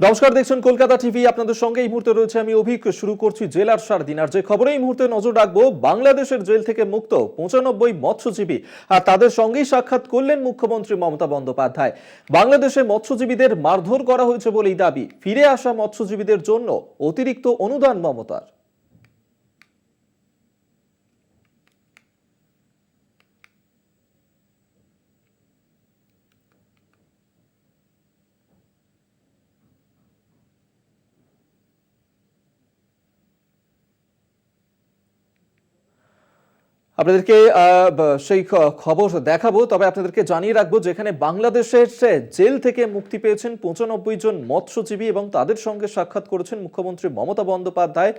নমস্কার, দেখছেন কলকাতা টিভি। আপনাদের সঙ্গে এই মুহূর্তে রয়েছে আমি অভিক। শুরু করছি জেলার সারাদিন। আর যে খবরে এই মুহূর্তে নজর রাখবো, বাংলাদেশের জেল থেকে মুক্ত 95 মৎস্যজীবী আর তাদের সঙ্গেই সাক্ষাৎ করলেন মুখ্যমন্ত্রী মমতা বন্দ্যোপাধ্যায়। বাংলাদেশে মৎস্যজীবীদের মারধর করা হয়েছে বলেই দাবি। ফিরে আসা মৎস্যজীবীদের জন্য অতিরিক্ত অনুদান মমতার। আপনাদেরকে সেই খবর দেখাবো, তবে আপনাদেরকে জানিয়ে রাখবো যেখানে বাংলাদেশের জেল থেকে মুক্তি পেয়েছেন 95 জন মৎস্যজীবী এবং তাদের সঙ্গে সাক্ষাৎ করেছেন মুখ্যমন্ত্রী মমতা বন্দ্যোপাধ্যায়।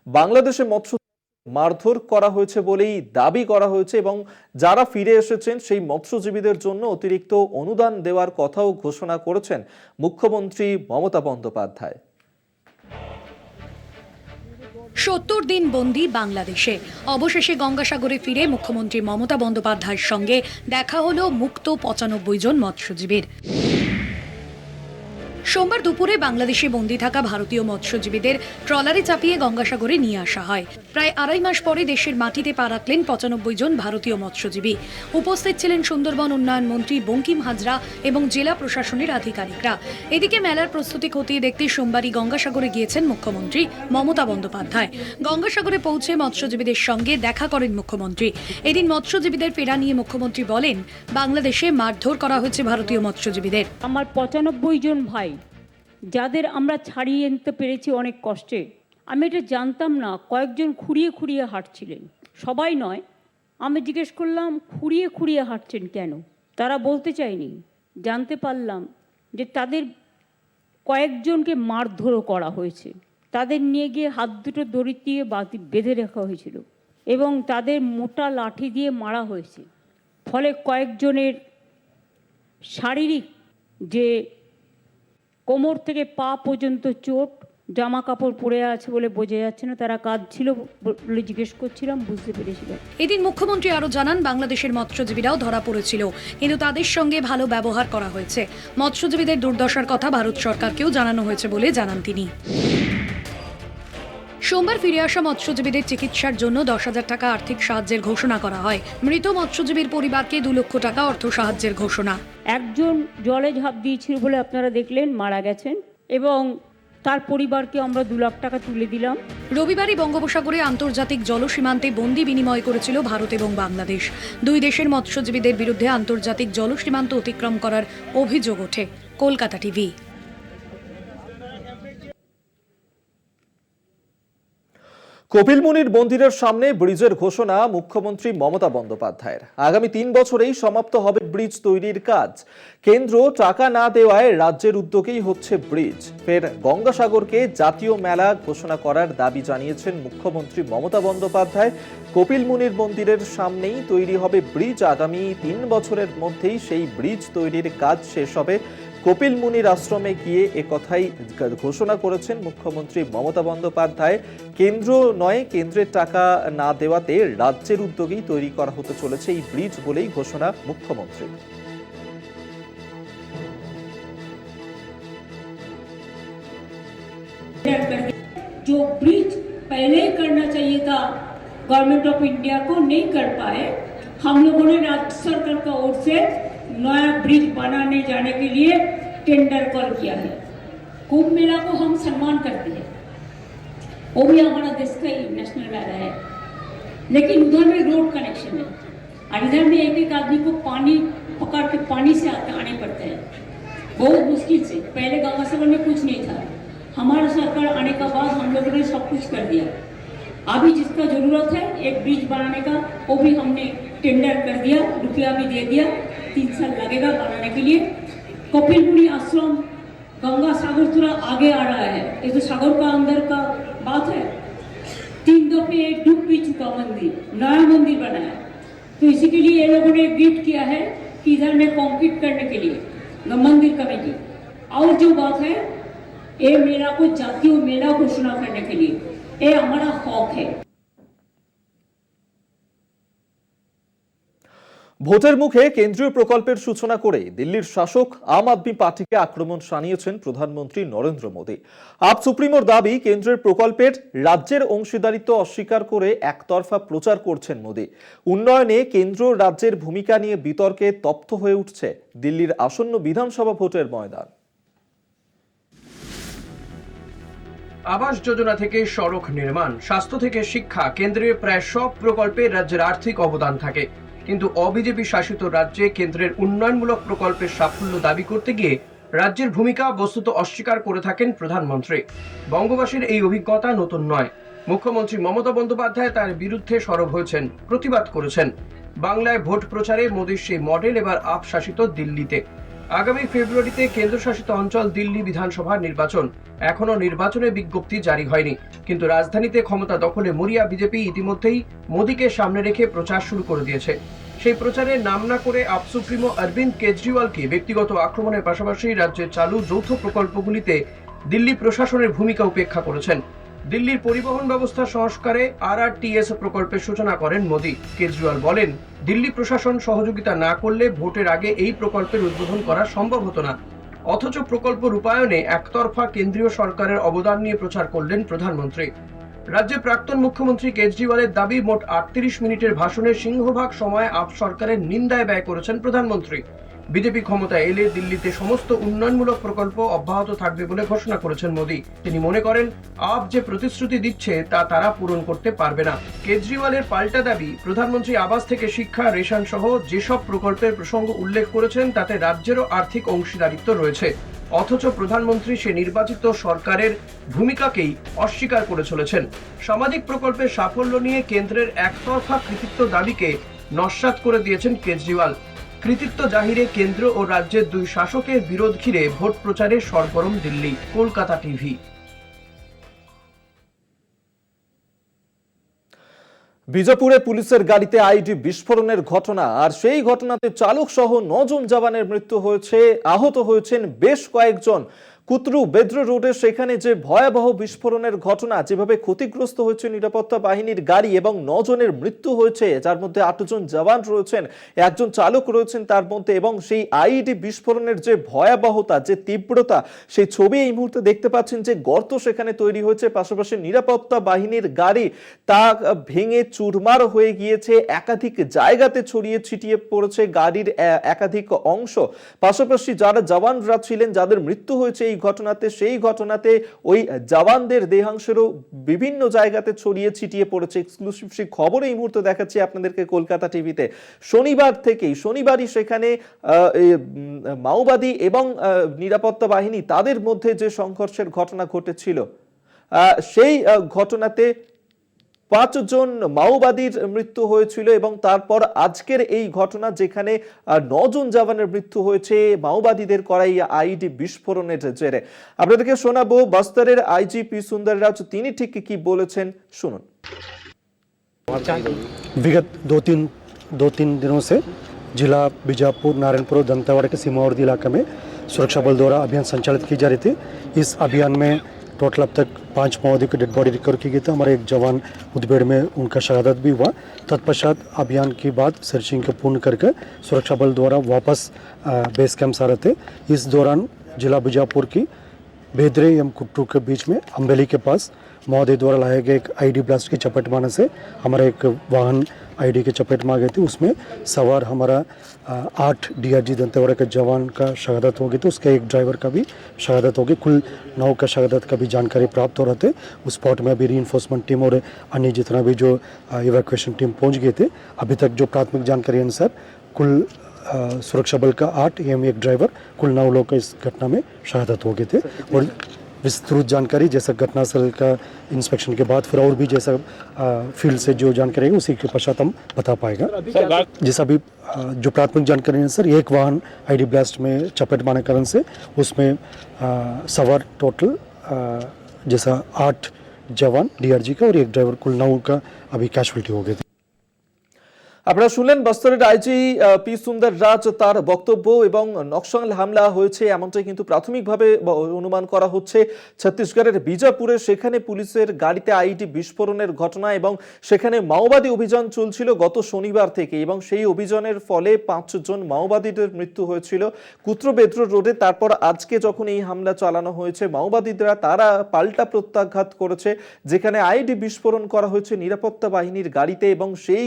বাংলাদেশে মৎস্য মারধর করা হয়েছে বলেই দাবি করা হয়েছে এবং যারা ফিরে এসেছেন সেই মৎস্যজীবীদের জন্য অতিরিক্ত অনুদান দেওয়ার কথাও ঘোষণা করেছেন মুখ্যমন্ত্রী মমতা বন্দ্যোপাধ্যায়। ৭০ দিন বন্দী বাংলাদেশে, অবশেষে গঙ্গাসাগরে ফিরে মুখ্যমন্ত্রী মমতা বন্দ্যোপাধ্যায়ের সঙ্গে দেখা হলো মুক্ত 95 জন মৎস্যজীবীর। সোমবার দুপুরে বাংলাদেশে বন্দী থাকা ভারতীয় মৎস্যজীবীদের ট্রলারে চাপিয়ে গঙ্গাসাগরে নিয়ে আসা হয়। প্রায় আড়াই মাস পরে দেশের মাটিতে পা রাখলেন 95 জন ভারতীয় মৎস্যজীবী। উপস্থিত ছিলেন সুন্দরবন উন্নয়ন মন্ত্রী বঙ্কিম হাজরা এবং জেলা প্রশাসনের আধিকারিকরা। এদিকে মেলার প্রস্তুতি খতিয়ে দেখতে সোমবারই গঙ্গাসাগরে গিয়েছেন মুখ্যমন্ত্রী মমতা বন্দ্যোপাধ্যায়। গঙ্গাসাগরে পৌঁছে মৎস্যজীবীদের সঙ্গে দেখা করেন মুখ্যমন্ত্রী। এদিন মৎস্যজীবীদের ফেরা নিয়ে মুখ্যমন্ত্রী বলেন, বাংলাদেশে মারধর করা হয়েছে ভারতীয় মৎস্যজীবীদের। আমার 95 জন ভাই যাদের আমরা ছাড়িয়ে আনতে পেরেছি অনেক কষ্টে। আমি এটা জানতাম না, কয়েকজন খুঁড়িয়ে খুঁড়িয়ে হাঁটছিলেন, সবাই নয়। আমি জিজ্ঞেস করলাম খুঁড়িয়ে খুঁড়িয়ে হাঁটছেন কেন, তারা বলতে চায়নি। জানতে পারলাম যে তাদের কয়েকজনকে মারধরও করা হয়েছে, তাদের নিয়ে গিয়ে হাত দুটো দড়ি দিয়ে বেঁধে রাখা হয়েছিল এবং তাদের মোটা লাঠি দিয়ে মারা হয়েছে। ফলে কয়েকজনের শারীরিক যে কোমর থেকে পা পর্যন্ত চোট, জামা কাপড় পরে আছে বলে বোঝা যাচ্ছে না তারা কাঁদছিল বলে জিজ্ঞেস করছিলাম, বুঝতে পেরেছিলাম। এদিন মুখ্যমন্ত্রী আরো জানান, বাংলাদেশের মৎস্যজীবীরাও ধরা পড়েছিল, কিন্তু তাদের সঙ্গে ভালো ব্যবহার করা হয়েছে। মৎস্যজীবীদের দুর্দশার কথা ভারত সরকারকেও জানানো হয়েছে বলে জানান তিনি। সোমবার ফিরে আসা মৎস্যজীবীদের চিকিৎসার জন্য 10,000 টাকা আর্থিক সাহায্যের ঘোষণা করা হয়। মৃত মৎস্যজীবীর পরিবারকে 2 লক্ষ টাকা অর্থ সাহায্যের ঘোষণা। একজন জলে ঝাঁপ দিয়েছিল বলে আপনারা দেখলেন, মারা গেছেন, এবং তার পরিবারকে আমরা 2 লাখ টাকা তুলে দিলাম। রবিবারই বঙ্গোপসাগরে আন্তর্জাতিক জলসীমান্তে বন্দি বিনিময় করেছিল ভারত এবং বাংলাদেশ। দুই দেশের মৎস্যজীবীদের বিরুদ্ধে আন্তর্জাতিক জলসীমান্ত অতিক্রম করার অভিযোগ ওঠে। কলকাতা টিভি। কপিলমুনির মন্দিরের সামনে ব্রিজের ঘোষণা মুখ্যমন্ত্রী মমতা বন্দ্যোপাধ্যায়ের। আগামী 3 বছরেই সমাপ্ত হবে ব্রিজ তৈরির কাজ। কেন্দ্র টাকা না দেওয়ায় রাজ্যের উদ্যোগেই হচ্ছে ব্রিজ। ফের গঙ্গাসাগরকে জাতীয় মেলা ঘোষণা করার দাবি জানিয়েছেন মুখ্যমন্ত্রী মমতা বন্দ্যোপাধ্যায়। কপিলমুনির মন্দিরের সামনেই তৈরি হবে ব্রিজ। আগামী 3 বছরের মধ্যেই সেই ব্রিজ তৈরির কাজ শেষ হবে। কপিলমুনির আশ্রমে গিয়ে একথাই ঘোষণা করেছেন মুখ্যমন্ত্রী মমতা বন্দ্যোপাধ্যায়। কেন্দ্র নয়, কেন্দ্রের টাকা না দেওয়াতে রাজ্যের উদ্যোগেই তৈরি করা হতে চলেছে এই ব্রিজ বলেই ঘোষণা মুখ্যমন্ত্রী। जो ब्रिज पहले करना चाहिए था गवर्नमेंट ऑफ इंडिया को, नहीं कर पाए, हम लोगों ने राज्य सरकार का ओर से नया ब्रिज बनाने जाने के लिए टेंडर कॉल किया है। कुंभ मेला को हम सम्मान करते हैं, वो भी हमारा देश का नेशनल मेला है, लेकिन उधर में रोड कनेक्शन है और इधर में एक एक आदमी को पानी पकड़ के पानी से आने पड़ते हैं, बहुत मुश्किल से। पहले गंगासागर में कुछ नहीं था, हमारा सरकार आने का बाद हम लोगों ने सब कुछ कर दिया। अभी जिसका जरूरत है एक ब्रिज बनाने का, वो भी हमने टेंडर कर दिया, रुपया भी दे दिया, 3 साल लगेगा बनाने के लिए। कपिलमुनि आश्रम गंगा सागर थोड़ा आगे आ रहा है, ये तो सागर का अंदर का बात है। 3 दफे डूब भी चुका मंदिर, नया मंदिर बनाया, तो इसी के लिए ये लोगों ने गिफ्ट किया है कि इधर में कंक्रीट करने के लिए मंदिर कमेटी। और जो बात है, ये मेला को जातीय मेला घोषणा करने के लिए ये हमारा हक है। ভোটের মুখে কেন্দ্রীয় প্রকল্পের সূচনা করে দিল্লির শাসক আম আদমি পার্টিকে আক্রমণ শানিয়েছেন প্রধানমন্ত্রী নরেন্দ্র মোদী। আপ সুপ্রিমোর দাবি, কেন্দ্রের প্রকল্পের রাজ্যের অংশীদারিত্ব অস্বীকার করে একতরফা প্রচার করছেন মোদী। উন্নয়নে কেন্দ্র রাজ্যের ভূমিকা নিয়ে বিতর্কে তপ্ত হয়ে উঠছে দিল্লির আসন্ন বিধানসভা ভোটের ময়দান। আবাস যোজনা থেকে সড়ক নির্মাণ, স্বাস্থ্য থেকে শিক্ষা, কেন্দ্রের প্রায় সব প্রকল্পে রাজ্যের আর্থিক অবদান থাকে। কিন্তু অবিজেপি শাসিত রাজ্যে কেন্দ্রের উন্নয়নমূলক প্রকল্পের সাফল্য দাবি করতে গিয়ে রাজ্যের ভূমিকা বস্তুত অস্বীকার করে থাকেন প্রধানমন্ত্রী। বঙ্গবাসীর এই অভিজ্ঞতা নতুন নয়। মুখ্যমন্ত্রী মমতা বন্দ্যোপাধ্যায় তার বিরুদ্ধে সরব হয়েছেন, প্রতিবাদ করেছেন। বাংলায় ভোট প্রচারে মোদীর সেই মডেল এবার আপ শাসিত দিল্লিতে। আগামী ফেব্রুয়ারিতে কেন্দ্রশাসিত অঞ্চল দিল্লি বিধানসভা নির্বাচন। এখনো নির্বাচনের বিজ্ঞপ্তি জারি হয়নি, কিন্তু রাজধানীতে ক্ষমতা দখলে মরিয়া বিজেপি ইতিমধ্যেই মোদীকে সামনে রেখে প্রচার শুরু করে দিয়েছে। সেই প্রচারে নাম না করে আপ সুপ্রিমো অরবিন্দ কেজরিওয়ালকে ব্যক্তিগত আক্রমণের পাশাপাশি রাজ্যের চালু যৌথ প্রকল্পগুলিতে দিল্লি প্রশাসনের ভূমিকা উপেক্ষা করেছেন। দিল্লির পরিবহন ব্যবস্থা সংস্কারে RRTS প্রকল্পের সূচনা করেন মোদী। কেজরিওয়াল বলেন, দিল্লি প্রশাসন সহযোগিতা না করলে ভোটের আগে এই প্রকল্পের উদ্বোধন করা সম্ভব হতো না। অথচ প্রকল্প রূপায়ণে একতরফা কেন্দ্রীয় সরকারের অবদান নিয়ে প্রচার করলেন প্রধানমন্ত্রী। রাজ্যের প্রাক্তন মুখ্যমন্ত্রী কেজরিওয়ালের দাবি, মোট 38 মিনিটের ভাষণে সিংহভাগ সময় আপ সরকারের নিন্দায় ব্যয় করেছেন প্রধানমন্ত্রী। বিজেপি ক্ষমতায় এলে দিল্লিতে সমস্ত উন্নয়নমূলক প্রকল্প অব্যাহত থাকবে বলে ঘোষণা করেছেন মোদী। তিনি মনে করেন, আপ যে প্রতিশ্রুতি দিচ্ছে তা তারা পূরণ করতে পারবে না। কেজরিওয়ালের পাল্টা দাবি, প্রধানমন্ত্রী আবাস থেকে শিক্ষা, রেশন সহ যেসব প্রকল্পের প্রসঙ্গ উল্লেখ করেছেন তাতে রাজ্যেরও আর্থিক অংশীদারিত্ব রয়েছে। অথচ প্রধানমন্ত্রী সে নির্বাচিত সরকারের ভূমিকাকেই অস্বীকার করে চলেছেন। সামাজিক প্রকল্পের সাফল্য নিয়ে কেন্দ্রের একতরফা কৃতিত্ব দাবিকে নস্যাৎ করে দিয়েছেন কেজরিওয়াল। কৃতিত্ব জাহিরে কেন্দ্র ও রাজ্যের দুই শাসকের বিরোধ ঘিরে ভোট প্রচারে সরগরম দিল্লি। কলকাতা টিভি। বিজাপুরে পুলিশের গাড়িতে আইডি বিস্ফোরণের ঘটনা, আর সেই ঘটনাতে চালক সহ 9 জন জওয়ানের মৃত্যু হয়েছে, আহত হয়েছেন বেশ কয়েকজন। কুতরু বেদ্র রোডে সেখানে যে ভয়াবহ বিস্ফোরণের ঘটনা, যেভাবে ক্ষতিগ্রস্ত হয়েছে নিরাপত্তা বাহিনীর গাড়ি এবং 9 জনের মৃত্যু হয়েছে, যার মধ্যে 8 জন জওয়ান রয়েছেন, একজন চালক রয়েছেন তার মধ্যে, এবং সেই আইডি বিস্ফোরণের যে ভয়াবহতা, যে তীব্রতা, সেই ছবি এই মুহূর্তে দেখতে পাচ্ছেন। যে গর্ত সেখানে তৈরি হয়েছে, পাশাপাশি নিরাপত্তা বাহিনীর গাড়ি তা ভেঙে চুরমার হয়ে গিয়েছে, একাধিক জায়গাতে ছড়িয়ে ছিটিয়ে পড়েছে গাড়ির একাধিক অংশ। পাশাপাশি যারা জওয়ানরা ছিলেন, যাদের মৃত্যু হয়েছে এই ঘটনাতে, সেই ঘটনাতে ওই জওয়ানদের দেহাংশেরও বিভিন্ন জায়গাতে ছড়িয়ে ছিটিয়ে পড়েছে। এক্সক্লুসিভ সেই খবর এই মুহূর্তে দেখাচ্ছি আপনাদেরকে কলকাতা টিভিতে। শনিবারই সেখানে মাওবাদী এবং নিরাপত্তা বাহিনী তাদের মধ্যে যে সংঘর্ষের ঘটনা ঘটেছিল, সেই ঘটনাতে 5 জন মাওবাদীর মৃত্যু হয়েছিল, এবং তারপর আজকের এই ঘটনা যেখানে 9 জন জওয়ানের মৃত্যু হয়েছে মাওবাদীদের করাই আইডি বিস্ফোরণের জেরে। আপনাদেরকে শোনাবো বস্তরের আইজিপি সুন্দররাজ, তিনি ঠিক কি বলেছেন, শুনুন। विगत दो तीन दिनों से जिला बीजापुर, नारायणपुर और दंतेवाड़ा के सीमावर्ती इलाके में सुरक्षा बल द्वारा अभियान संचालित की जा रही थी। इस अभियान में टोटल अब तक 5 माओवादी की डेड बॉडी रिकवर की गई थी। हमारे एक जवान मुठभेड़ में उनका शहादत भी हुआ। तत्पश्चात अभियान के बाद सर्चिंग को पूर्ण करके सुरक्षा बल द्वारा वापस बेस कैंप आ रहे थे। इस दौरान जिला बीजापुर की भेदरे एवं कुट्टू के बीच में अम्बेली के पास माओवादी द्वारा लाए गए एक आईडी ब्लास्ट की चपेट मारने से हमारा एक वाहन आईडी के चपेट में आ गई थी। उसमें सवार हमारा 8 DRG दंतेवाड़ा के जवान का शहादत हो गई थी। उसके एक ड्राइवर का भी शहादत हो गई। कुल 9 का शहादत का भी जानकारी प्राप्त हो रहे थे। उस स्पॉट में अभी रीइंफोर्समेंट टीम और अन्य जितना भी जो इवैक्यूएशन टीम पहुंच गए थे। अभी तक जो प्राथमिक जानकारी अनुसार कुल सुरक्षा बल का 8 एवं एक ड्राइवर, कुल 9 लोग का इस घटना में शहादत हो गए थे। और विस्तृत जानकारी जैसा घटनास्थल का इंस्पेक्शन के बाद फिर और भी जैसा फील्ड से जो जानकारी है उसी के पश्चात हम बता पाएगा। जैसा भी जो प्राथमिक जानकारी है सर, एक वाहन आईडी ब्लास्ट में चपेट मारने के कारण से उसमें सवार टोटल जैसा 8 जवान DRG का और एक ड्राइवर, कुल 9 का अभी कैजुअल्टी हो गई थी। আপনারা শুনলেন বস্তরের আইজি পি সুন্দর রাজ তার বক্তব্য এবং নকশাল হামলা হয়েছে এমনটাই কিন্তু প্রাথমিকভাবে অনুমান করা হচ্ছে। ছত্তিশগড়ের বিজাপুরে সেখানে পুলিশের গাড়িতে আইডি বিস্ফোরণের ঘটনা এবং সেখানে মাওবাদী অভিযান চলছিল গত শনিবার থেকে এবং সেই অভিযানের ফলে 5 জন মাওবাদীদের মৃত্যু হয়েছিল কুত্রবেদ্র রোডে। তারপর আজকে যখন এই হামলা চালানো হয়েছে মাওবাদীরা তারা পাল্টা প্রত্যাঘাত করেছে, যেখানে আইডি বিস্ফোরণ করা হয়েছে নিরাপত্তা বাহিনীর গাড়িতে এবং সেই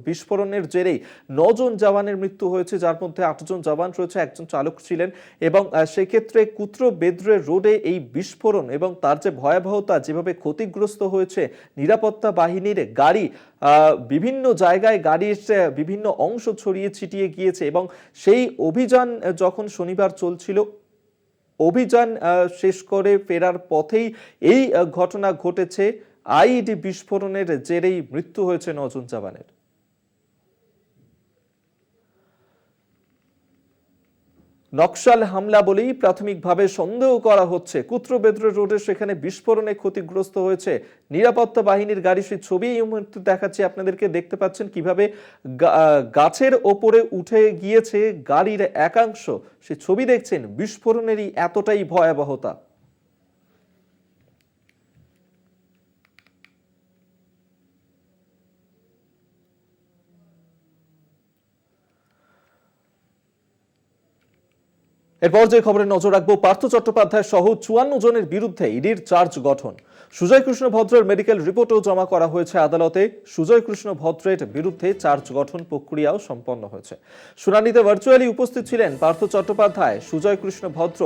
বিস্ফোরণের জেরেই 9 জন জওয়ানের মৃত্যু হয়েছে, যার মধ্যে 8 জন জওয়ান রয়েছে, একজন চালক ছিলেন। এবং সেক্ষেত্রে কুত্রবেদ্রে রোডে এই বিস্ফোরণ এবং তার যে ভয়াবহতা, যেভাবে ক্ষতিগ্রস্ত হয়েছে নিরাপত্তা বাহিনীর গাড়ি, বিভিন্ন জায়গায় গাড়ির বিভিন্ন অংশ ছড়িয়ে ছিটিয়ে গিয়েছে এবং সেই অভিযান যখন শনিবার চলছিল, অভিযান শেষ করে ফেরার পথেই এই ঘটনা ঘটেছে। আইইডি বিস্ফোরণের জেরেই মৃত্যু হয়েছে 9 জন জওয়ানের। নকশাল হামলা বলেই প্রাথমিকভাবে সন্দেহ করা হচ্ছে। কুত্রবেদ্র রোডে সেখানে বিস্ফোরণে ক্ষতিগ্রস্ত হয়েছে নিরাপত্তা বাহিনীর গাড়ি। সেই ছবি এই মুহূর্তে দেখাচ্ছি আপনাদেরকে, দেখতে পাচ্ছেন কিভাবে গাছের ওপরে উঠে গিয়েছে গাড়ির একাংশ। সেই ছবি দেখছেন, বিস্ফোরণেরই এতটাই ভয়াবহতা। এরপর যে খবরে নজর রাখবো, পার্থ চট্টোপাধ্যায় সহ 54 জনের বিরুদ্ধে ইডির চার্জ গঠন। সুজয় কৃষ্ণ ভদ্রের মেডিকেল রিপোর্টও জমা করা হয়েছে আদালতে। সুজয় কৃষ্ণ ভদ্রের বিরুদ্ধে চার্জ গঠন প্রক্রিয়াও সম্পন্ন হয়েছে। শুনানিতে ভার্চুয়ালি উপস্থিত ছিলেন পার্থ চট্টোপাধ্যায়, সুজয় কৃষ্ণ ভদ্র।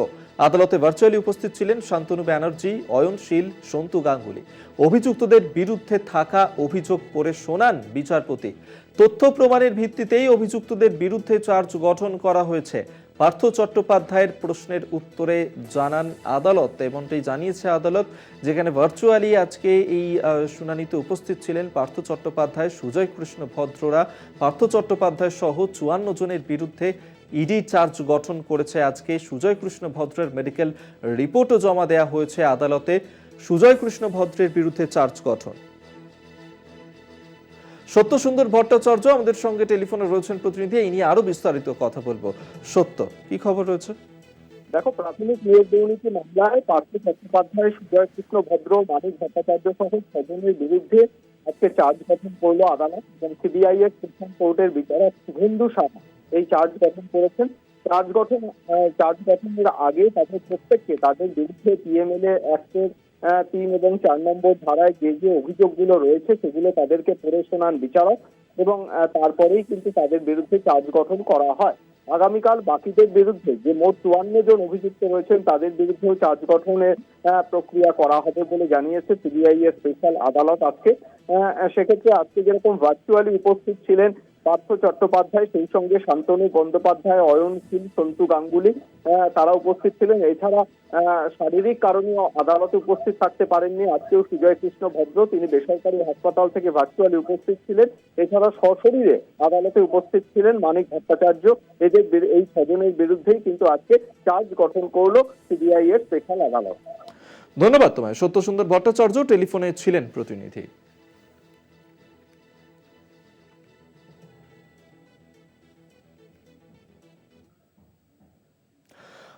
আদালতে ভার্চুয়ালি উপস্থিত ছিলেন শান্তনু ব্যানার্জি, অয়নশীল, সন্তু গাঙ্গুলি। অভিযুক্তদের বিরুদ্ধে থাকা অভিযোগ পড়ে শোনান বিচারপতি। তথ্য প্রমাণের ভিত্তিতেই অভিযুক্তদের বিরুদ্ধে চার্জ গঠন করা হয়েছে। পার্থ চট্টোপাধ্যায়ের প্রশ্নের উত্তরে জানান আদালত, এমনটাই জানিয়েছে আদালত, যেখানে ভার্চুয়ালি আজকে এই শুনানিতে উপস্থিত ছিলেন পার্থ চট্টোপাধ্যায়, সুজয় কৃষ্ণ ভদ্ররা। পার্থ চট্টোপাধ্যায় সহ 54 জনের বিরুদ্ধে ইডি চার্জ গঠন করেছে আজকে। সুজয় কৃষ্ণ ভদ্রের মেডিকেল রিপোর্টও জমা দেওয়া হয়েছে আদালতে। সুজয় কৃষ্ণ ভদ্রের বিরুদ্ধে চার্জ গঠন। সত্য সুন্দর ভট্টাচার্য আমাদের সঙ্গে টেলিফোনে রয়েছেন প্রতিনিধি, এই নিয়ে আরো বিস্তারিত কথা বলবো। সত্য, কি খবর রয়েছে? দেখো, প্রাথমিক নিয়োগ দুর্নীতি মামলায় পার্থ চট্টোপাধ্যায়, সুজয় কৃষ্ণ ভদ্র, মানিক ভট্টাচার্য সহ 6 জনের বিরুদ্ধে আজকে চার্জ গঠন করলো আদালত এবং সিবিআই এর সুপ্রিম কোর্টের বিচারক শুভেন্দু সাহা এই চার্জ গঠন করেছেন। চার্জ গঠনের আগে তাদের প্রত্যেককে তাদের বিরুদ্ধে পিএমএলএ অ্যাক্টের 3 এবং 4 নম্বর ধারায় যে অভিযোগগুলো রয়েছে সেগুলো তাদেরকে পড়ে শোনান বিচারক এবং তারপরেই কিন্তু তাদের বিরুদ্ধে চার্জ গঠন করা হয়। আগামীকাল বাকিদের বিরুদ্ধে যে মোট 54 জন অভিযুক্ত রয়েছেন তাদের বিরুদ্ধেও চার্জ গঠনের প্রক্রিয়া করা হবে বলে জানিয়েছে সিবিআই এর স্পেশাল আদালত আজকে। সেক্ষেত্রে আজকে যেরকম ভার্চুয়ালি উপস্থিত ছিলেন পার্থ চট্টোপাধ্যায়, সেই সঙ্গে শান্তনু বন্দ্যোপাধ্যায়, অয়নশীল, সন্তু গাঙ্গুলি তারা উপস্থিত ছিলেন। এছাড়া শারীরিক কারণে আদালতে উপস্থিত থাকতে পারেননি আজকেও সুজয় কৃষ্ণ ভদ্র, তিনি বেসরকারি হাসপাতাল থেকে ভার্চুয়ালি উপস্থিত ছিলেন। এছাড়া সশরীরে আদালতে উপস্থিত ছিলেন মানিক ভট্টাচার্য। এই 6 জনের বিরুদ্ধেই কিন্তু আজকে চার্জ গঠন করলো সিবিআই এর স্পেশাল আদালত। ধন্যবাদ তোমায় সত্য সুন্দর ভট্টাচার্য, টেলিফোনে ছিলেন প্রতিনিধি।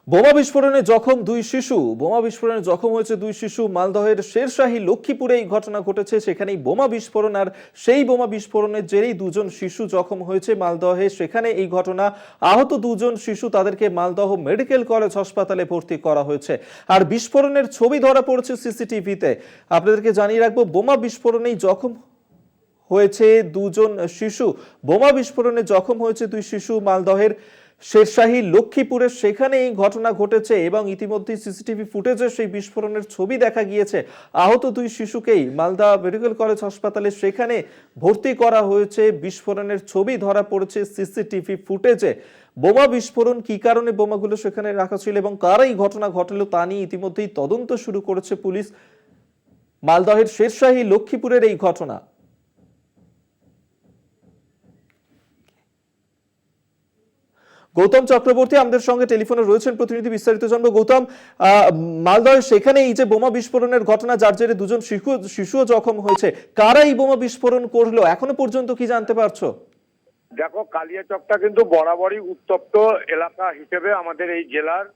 বোমা বিস্ফোরণে জখম হয়েছে 2 শিশু। মালদহের শেরশাহী লক্ষ্মীপুরে এই ঘটনা ঘটেছে। সেখানেই বোমা বিস্ফোরণ, আর সেই বোমা বিস্ফোরণের জেরেই 2 জন শিশু জখম হয়েছে মালদহে। সেখানে এই ঘটনা, আহত 2 জন শিশু, তাদেরকে মালদহ মেডিকেল কলেজ হাসপাতালে ভর্তি করা হয়েছে। আর বিস্ফোরণের ছবি ধরা পড়েছে সিসিটিভিতে। আপনাদেরকে জানিয়ে রাখবো, বোমা বিস্ফোরণেই জখম হয়েছে 2 জন শিশু। বোমা বিস্ফোরণে জখম হয়েছে 2 শিশু মালদহের শেরশাহী লক্ষ্মীপুরে, সেখানে এই ঘটনা ঘটেছে এবং ইতিমধ্যে সিসিটিভি ফুটেজে সেই বিস্ফোরণের ছবি দেখা গিয়েছে। আহত 2 শিশুকেই মালদা মেডিকেল কলেজ হাসপাতালে সেখানে ভর্তি করা হয়েছে। বিস্ফোরণের ছবি ধরা পড়েছে সিসিটিভি ফুটেজে। বোমা বিস্ফোরণ, কি কারণে বোমাগুলো সেখানে রাখা ছিল এবং কারা এই ঘটনা ঘটালো তা নিয়ে ইতিমধ্যেই তদন্ত শুরু করেছে পুলিশ। মালদহের শেরশাহী লক্ষ্মীপুরের এই ঘটনা। গৌতম চক্রবর্তী আমাদের সঙ্গে টেলিফোনে রয়েছেন, প্রতিনিধি, বিস্তারিত জানবো। গৌতম, মালদহের সেখানে এই যে বোমা বিস্ফোরণের ঘটনা, যার জেরে দুজন শিশুও জখম হয়েছে, কারা এই বোমা বিস্ফোরণ করলো এখনো পর্যন্ত কি জানতে পারছো? দেখো, কালিয়াচকটা কিন্তু বরাবরই উত্তপ্ত এলাকা হিসেবে আমাদের এই জেলার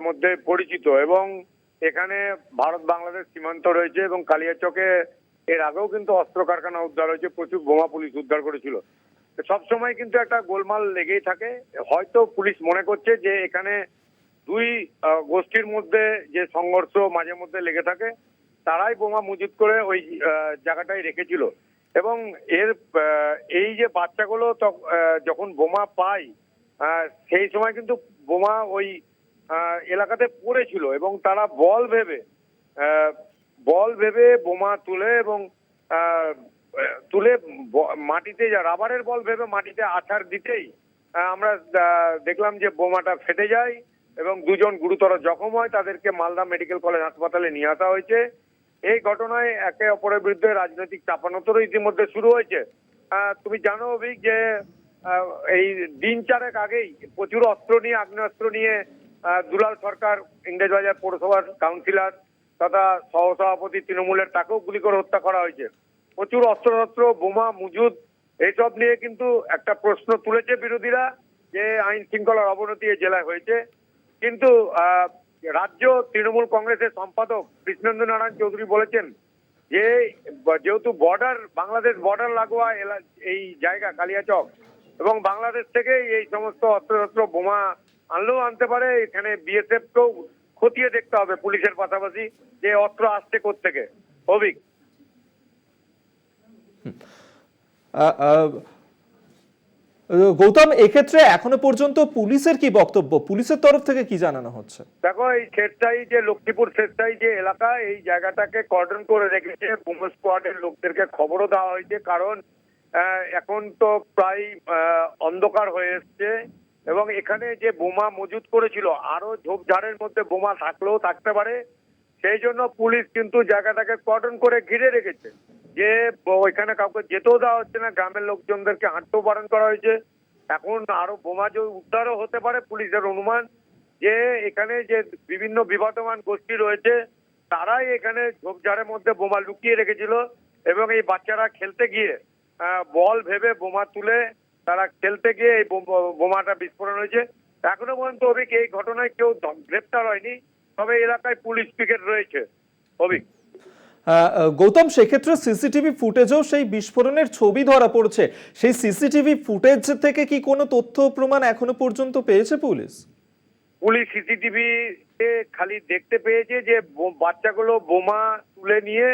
মধ্যে পরিচিত, এবং এখানে ভারত বাংলাদেশ সীমান্ত রয়েছে, এবং কালিয়াচকে এর আগেও কিন্তু অস্ত্র কারখানা উদ্ধার হয়েছে, প্রচুর বোমা পুলিশ উদ্ধার করেছিল। সবসময় কিন্তু একটা গোলমাল লেগেই থাকে। হয়তো পুলিশ মনে করছে যে এখানে দুই গোষ্ঠীর মধ্যে যে সংঘর্ষ মাঝে মধ্যে লেগে থাকে, তারাই বোমা মজুত করে ওই জায়গাটায় রেখেছিল। এবং এর এই যে বাচ্চাগুলো যখন বোমা পায়, সেই সময় কিন্তু বোমা ওই এলাকাতে পড়েছিল, এবং তারা বল ভেবে বোমা তুলে এবং তুলে মাটিতে, রাবারের বল ভেবে মাটিতে আছাড় দিতেই আমরা দেখলাম যে বোমাটা ফেটে যায় এবং দুজন গুরুতর জখম হয়। তাদেরকে মালদা মেডিকেল কলেজ হাসপাতালে নিয়ে আসা হয়েছে। এই ঘটনায় একে অপরের বিরুদ্ধে রাজনৈতিক চাপানোতরও ইতিমধ্যে শুরু হয়েছে। তুমি জানো অভিক যে এই দিন চারেক আগেই প্রচুর অস্ত্র নিয়ে, আগ্নেয়াস্ত্র নিয়ে দুলাল সরকার, ইংরেজবাজার পৌরসভার কাউন্সিলর তথা সহসভাপতি তৃণমূলের, তাকেও গুলি করে হত্যা করা হয়েছে। প্রচুর অস্ত্রশস্ত্র, বোমা মজুদ, এইসব নিয়ে কিন্তু একটা প্রশ্ন তুলেছে বিরোধীরা যে আইন শৃঙ্খলার অবনতি এই জেলায় হয়েছে। কিন্তু রাজ্য তৃণমূল কংগ্রেসের সম্পাদক কৃষ্ণেন্দু নারায়ণ চৌধুরী বলেছেন যে যেহেতু বাংলাদেশ বর্ডার লাগোয়া এই জায়গা কালিয়াচক, এবং বাংলাদেশ থেকে এই সমস্ত অস্ত্রশস্ত্র বোমা আনলেও আনতে পারে, এখানে বিএসএফ কেও খতিয়ে দেখতে হবে পুলিশের পাশাপাশি যে অস্ত্র আসছে কোত্থেকে। অভিক, গৌতম, এক্ষেত্রে এখনো পর্যন্ত পুলিশের কি বক্তব্য, পুলিশের তরফ থেকে কি জানানো হচ্ছে? দেখো, এই শেরশাহী যে লক্ষ্মীপুর শেরশাহী যে এলাকা, এই জায়গাটাকে কর্ডন করে রেখেছে। বোমা স্কোয়াডের লোকদেরকে খবরও দেওয়া হয়েছে, কারণ এখন তো প্রায় অন্ধকার হয়ে এসছে, এবং এখানে যে বোমা মজুত করেছিল আরো ঝোপঝাড়ের মধ্যে বোমা থাকলেও থাকতে পারে। সেই জন্য পুলিশ কিন্তু জায়গাটাকে কর্ডন করে ঘিরে রেখেছে, যে ওইখানে কাউকে যেতেও দেওয়া হচ্ছে না, গ্রামের লোকজনদেরকে হাঁটতেও বারণ করা হয়েছে। এখন আরো বোমা যে উদ্ধারও হতে পারে, পুলিশের অনুমান যে এখানে যে বিভিন্ন বিবদমান গোষ্ঠী রয়েছে, তারাই এখানে ঝোপঝাড়ের মধ্যে বোমা লুকিয়ে রেখেছিল, এবং এই বাচ্চারা খেলতে গিয়ে বল ভেবে বোমা তুলে তারা খেলতে গিয়ে এই বোমাটা বিস্ফোরণ হয়েছে। এখনো পর্যন্ত অভিক এই ঘটনায় কেউ গ্রেপ্তার হয়নি, তবে এলাকায় পুলিশ পিকেট রয়েছে। অভিক, গৌতম, সেক্ষেত্রে সিসিটিভি ফুটেজেও সেই বিস্ফোরণের ছবি ধরা পড়ছে। সেই সিসিটিভি ফুটেজ থেকে কি কোনো তথ্য প্রমাণ এখনো পর্যন্ত পেয়েছে পুলিশ? পুলিশ সিসিটিভি খালি দেখতে পেয়েছে যে বাচ্চাগুলো বোমা তুলে নিয়ে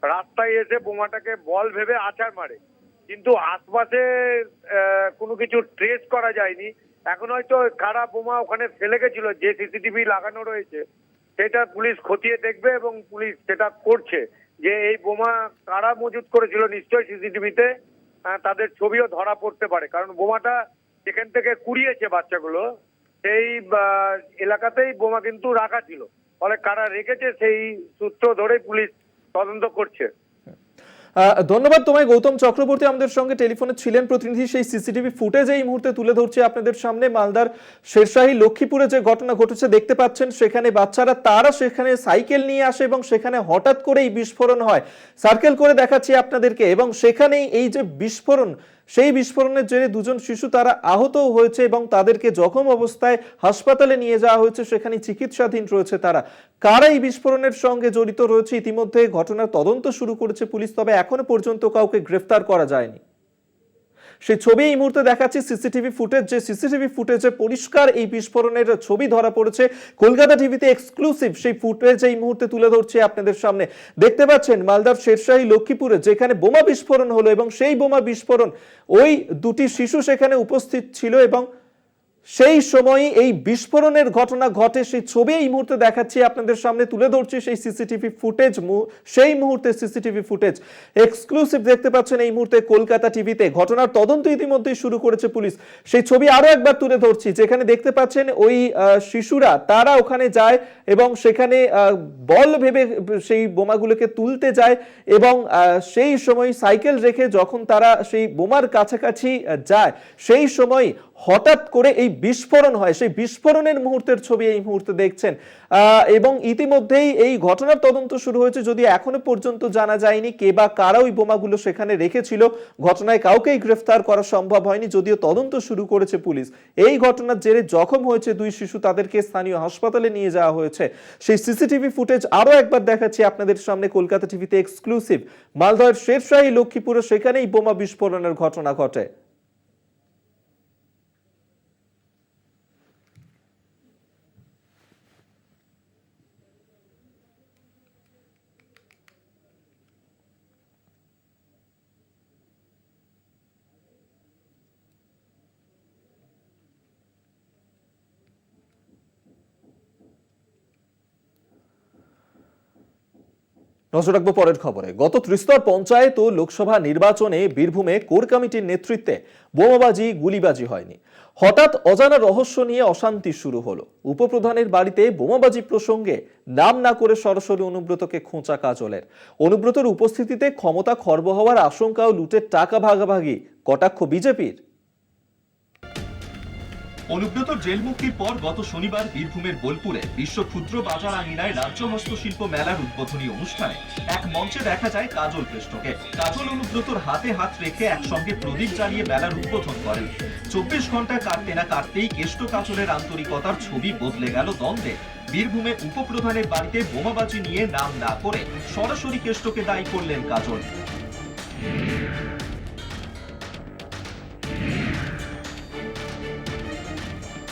রাস্তায় এসে বোমাটাকে বল ভেবে আছাড় মারে, কিন্তু আশপাশে কোনো কিছু ট্রেস করা যায়নি। এখন হয়তো কারা বোমা ওখানে ফেলে গেছিল, যে সিসিটিভি লাগানো রয়েছে সেটা পুলিশ খতিয়ে দেখবে, এবং পুলিশ সেটা করছে যে এই বোমা কারা মজুত করেছিল। নিশ্চয়ই সিসিটিভিতে তাদের ছবিও ধরা পড়তে পারে, কারণ বোমাটা যেখান থেকে কুড়িয়েছে বাচ্চাগুলো সেই এলাকাতেই বোমা কিন্তু রাখা ছিল, ফলে কারা রেখেছে সেই সূত্র ধরে পুলিশ তদন্ত করছে। ধন্যবাদ তোমায় গৌতম চক্রবর্তী, আমাদের সঙ্গে টেলিফোনে ছিলেন প্রতিনিধি। সেই সিসিটিভি ফুটেজ এই মুহূর্তে তুলে ধরছে আপনাদের সামনে। মালদার শেরশাহী লক্ষ্মীপুরে যে ঘটনা ঘটেছে দেখতে পাচ্ছেন, সেখানে বাচ্চারা তারা সেখানে সাইকেল নিয়ে আসে এবং সেখানে হঠাৎ করে এই বিস্ফোরণ হয়। সার্কেল করে দেখাচ্ছি আপনাদেরকে, এবং সেখানেই এই যে বিস্ফোরণ, সেই বিস্ফোরণের জেরে দুজন শিশু তারা আহত হয়েছে এবং তাদেরকে জখম অবস্থায় হাসপাতালে নিয়ে যাওয়া হয়েছে, সেখানে চিকিৎসাধীন রয়েছে তারা। কারা এই বিস্ফোরণের সঙ্গে জড়িত রয়েছে ইতিমধ্যে ঘটনার তদন্ত শুরু করেছে পুলিশ, তবে এখনো পর্যন্ত কাউকে গ্রেফতার করা যায়নি। সেই ছবি এই মুহূর্তে দেখাচ্ছি, সিসিটিভি ফুটেজ, যে সিসিটিভি ফুটেজে পরিষ্কার এই বিস্ফোরণের ছবি ধরা পড়েছে। কলকাতা টিভিতে এক্সক্লুসিভ সেই ফুটেজ এই মুহূর্তে তুলে ধরছে আপনাদের সামনে। দেখতে পাচ্ছেন মালদার শেরশাহী লক্ষ্মীপুরে যেখানে বোমা বিস্ফোরণ হলো, এবং সেই বোমা বিস্ফোরণ ওই দুটি শিশু সেখানে উপস্থিত ছিল, এবং সেই সময়ই এই বিস্ফোরণের ঘটনা ঘটে। সেই ছবি এই মুহূর্তে দেখাচ্ছি আপনাদের সামনে, তুলে ধরছি সেই সিসিটিভি ফুটেজ, সেই মুহূর্তে সিসিটিভি ফুটেজ এক্সক্লুসিভ দেখতে পাচ্ছেন এই মুহূর্তে কলকাতা টিভিতে। ঘটনার তদন্ত ইতিমধ্যেই শুরু করেছে পুলিশ। সেই ছবি আরো একবার তুলে ধরছি, যেখানে দেখতে পাচ্ছেন ওই শিশুরা তারা ওখানে যায় এবং সেখানে বল ভেবে সেই বোমাগুলোকে তুলতে যায়, এবং সেই সময় সাইকেল রেখে যখন তারা সেই বোমার কাছাকাছি যায়, সেই সময় হঠাৎ করে এই বিস্ফোরণ হয়, সেই বিস্ফোরণের মুহূর্তের ছবি এই মুহূর্তে দেখছেন। এবং ইতিমধ্যেই এই ঘটনার তদন্ত শুরু হয়েছে, যদি এখনো পর্যন্ত জানা যায়নি কে বা কারা ওই বোমাগুলো সেখানে রেখেছিল। ঘটনায় কাউকেই গ্রেফতার করা সম্ভব হয়নি, যদিও তদন্ত শুরু করেছে পুলিশ। এই ঘটনার জেরে জখম হয়েছে 2 শিশু, তাদেরকে স্থানীয় হাসপাতালে নিয়ে যাওয়া হয়েছে। সেই সিসিটিভি ফুটেজ আরো একবার দেখাচ্ছি আপনাদের সামনে, কলকাতা টিভিতে এক্সক্লুসিভ। মালদহের শেরশাহী লক্ষ্মীপুরে সেখানেই বোমা বিস্ফোরণের ঘটনা ঘটে। নজর রাখবো পরের খবরে। গত ত্রিস্তর পঞ্চায়েত ও লোকসভা নির্বাচনে বীরভূমে কোর কমিটির নেতৃত্বে বোমাবাজি গুলিবাজি হয়নি। হঠাৎ অজানা রহস্য নিয়ে অশান্তি শুরু হলো। উপপ্রধানের বাড়িতে বোমাবাজি প্রসঙ্গে নাম না করে সরাসরি অনুব্রতকে খোঁচা কাজলের। অনুব্রতর উপস্থিতিতে ক্ষমতা খর্ব হওয়ার আশঙ্কা ও লুটের টাকা ভাগাভাগি কটাক্ষ বিজেপির। অনুব্রতর জেল মুক্তির পর গত শনিবার বীরভূমের বোলপুরে বিশ্ব ক্ষুদ্র বাজার আঙিনায় রাজ্য হস্তশিল্প মেলার উদ্বোধনী অনুষ্ঠানে এক মঞ্চে দেখা যায় কাজল কৃষ্ণকে। কাজল অনুব্রতর হাতে হাত রেখে একসঙ্গে প্রদীপ জ্বালিয়ে মেলার উদ্বোধন করেন। 24 ঘন্টা কাটতে না কাটতেই কেষ্ট কাজলের আন্তরিকতার ছবি বদলে গেল দ্বন্দ্বে। বীরভূমে উপপ্রধানের বাড়িতে বোমাবাজি নিয়ে নাম না করে সরাসরি কেষ্টকে দায়ী করলেন কাজল।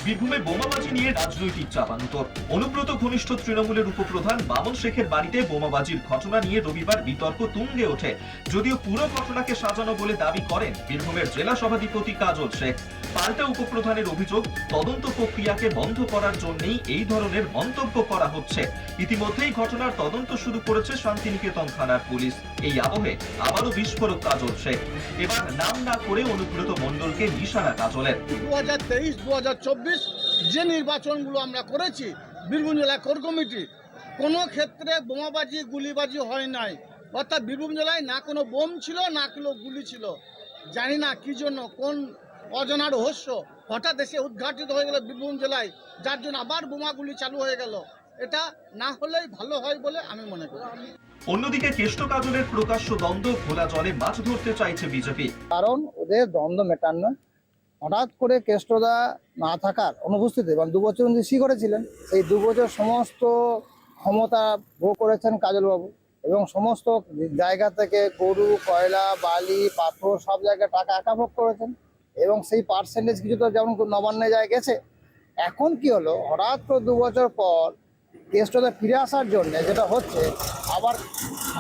বীরভূমে বোমাবাজি নিয়ে রাজনৈতিক চাপানুতর। অনুব্রত ঘনিষ্ঠ তৃণমূলের উপপ্রধান বামন শেখের বাড়িতে বোমাবাজির ঘটনা নিয়ে রবিবার বিতর্ক তুঙ্গে ওঠে। যদিও পুরো ঘটনাকে সাজানো বলে দাবি করেন বীরভূমের জেলা সভাধিপতি কাজল শেখ। পাল্টা উপপ্রধানের অভিযোগ, তদন্ত প্রক্রিয়াকে বন্ধ করার জন্যই এই ধরনের মন্তব্য করা হচ্ছে। ইতিমধ্যেই ঘটনার তদন্ত শুরু করেছে শান্তিনিকেতন থানার পুলিশ। এই আবহে আবারও বিস্ফোরক কাজল শেখ। এবার নাম না করে অনুব্রত মণ্ডলকে নিশানা কাজলের। 2023-2024 যে নির্বাচনগুলো আমরা করেছি বীরভূম জেলা কোর কমিটি, কোনো ক্ষেত্রে বোমাবাজি গুলিবাজি হয় নাই। অর্থাৎ বীরভূম জেলায় না কোনো বোম ছিল না কোনো গুলি ছিল। জানি না কি জন্য, কোন অজানা রহস্য হঠাৎ এসে উদ্ঘাটিত হয়ে গেল বীরভূম জেলায়, যার জন্য আবার বোমাগুলি চালু হয়ে গেল। এটা না হলেই ভালো হয় বলে আমি মনে করি। অন্যদিকে কেষ্ট কাজলের প্রকাশ্য দ্বন্দ্ব, খোলা জলে মাছ ধরতে চাইছে বিজেপি। কারণ ওদের দ্বন্দ্ব মেটানো, হঠাৎ করে কেষ্টদা না থাকার অনুপস্থিতি, এবং 2 বছর উনি করেছিলেন, সেই 2 বছর সমস্ত ক্ষমতা ভোগ করেছেন কাজলবাবু, এবং সমস্ত জায়গা থেকে গরু, কয়লা, বালি, পাথর সব জায়গায় টাকা একা ভোগ করেছেন, এবং সেই পার্সেন্টেজ কিছু তো যেমন নবান্নে যায় গেছে। এখন কি হলো, হঠাৎ করে 2 বছর পর কেষ্টদা ফিরে আসার জন্য যেটা হচ্ছে, আবার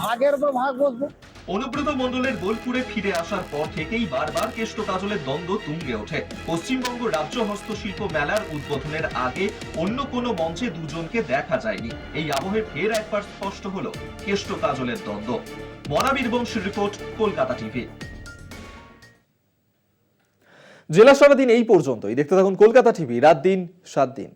ভাগের উপর ভাগ বসবে। অনুব্রত মণ্ডলের বোলপুরে ফিরে আসার পর থেকেই বারবার কেষ্ট কাজলের দ্বন্দ্ব তুঙ্গে ওঠে। পশ্চিমবঙ্গ রাজ্য হস্তশিল্প মেলার উদ্বোধনের আগে অন্য কোনো মঞ্চে দুজনকে দেখা যায়নি। এই আবহে ফের একবার স্পষ্ট হলো কেষ্ট কাজলের দ্বন্দ্ব। মনাবীর বংশীর রিপোর্ট, কলকাতা টিভি। জেলা সারাদিন এই পর্যন্তই। দেখতে থাকুন কলকাতা টিভি, রাত দিন 7 দিন।